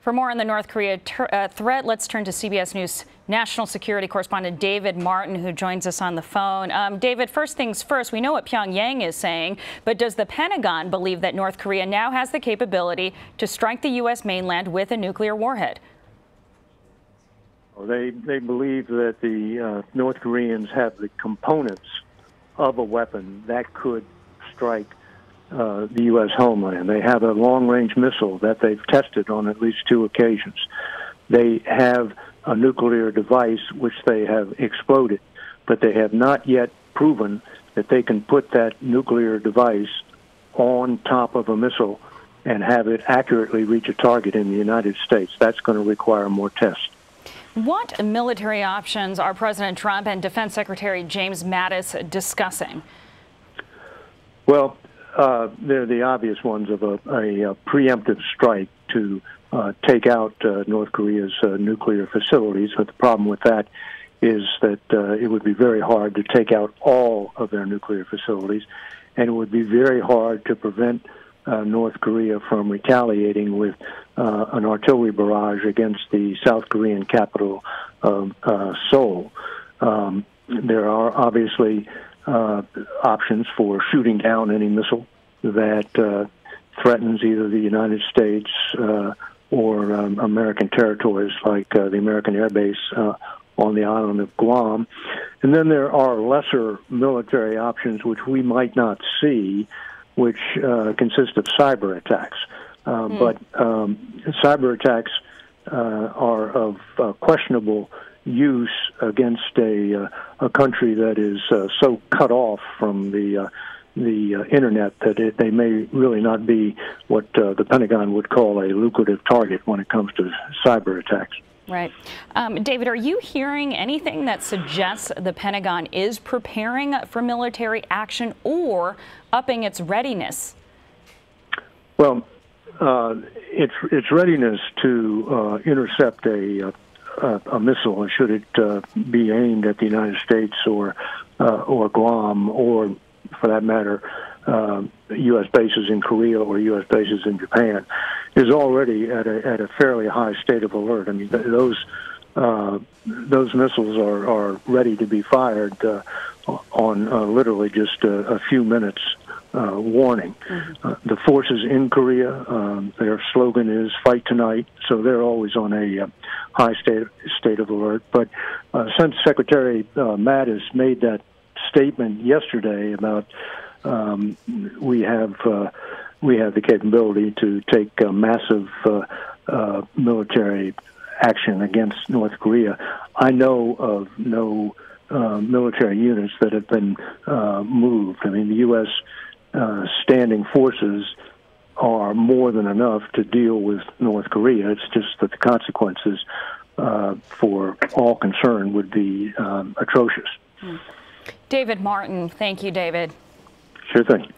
For more on the North Korea threat, let's turn to CBS News national security correspondent David Martin, who joins us on the phone. David, first things first, we know what Pyongyang is saying, but does the Pentagon believe that North Korea now has the capability to strike the U.S. mainland with a nuclear warhead? Well, they believe that the North Koreans have the components of a weapon that could strike the U.S. homeland. They have a long-range missile that they've tested on at least 2 occasions. They have a nuclear device which they have exploded, but they have not yet proven that they can put that nuclear device on top of a missile and have it accurately reach a target in the United States. That's going to require more tests. What military options are President Trump and Defense Secretary James Mattis discussing? Well, they're the obvious ones of a preemptive strike to take out North Korea's nuclear facilities. But the problem with that is that it would be very hard to take out all of their nuclear facilities, and it would be very hard to prevent North Korea from retaliating with an artillery barrage against the South Korean capital of Seoul. There are obviously options for shooting down any missile that threatens either the United States or American territories, like the American Air Base on the island of Guam. And then there are lesser military options which we might not see, which consist of cyber attacks. But cyber attacks are of questionable use against a country that is so cut off from the internet that they may really not be what the Pentagon would call a lucrative target when it comes to cyber attacks. Right. David, are you hearing anything that suggests the Pentagon is preparing for military action or upping its readiness? Well, its readiness to intercept a missile, should it be aimed at the United States or Guam, or for that matter, U.S. bases in Korea or U.S. bases in Japan, is already at a fairly high state of alert. I mean, those missiles are ready to be fired on literally just a few minutes warning. The forces in Korea, their slogan is "Fight tonight," so they're always on a high state of alert. But since Secretary Mattis made that statement yesterday about we have the capability to take massive military action against North Korea, I know of no military units that have been moved. I mean, the U.S. Standing forces are more than enough to deal with North Korea. It's just that the consequences for all concerned would be atrocious. David Martin, thank you, David. Sure thing.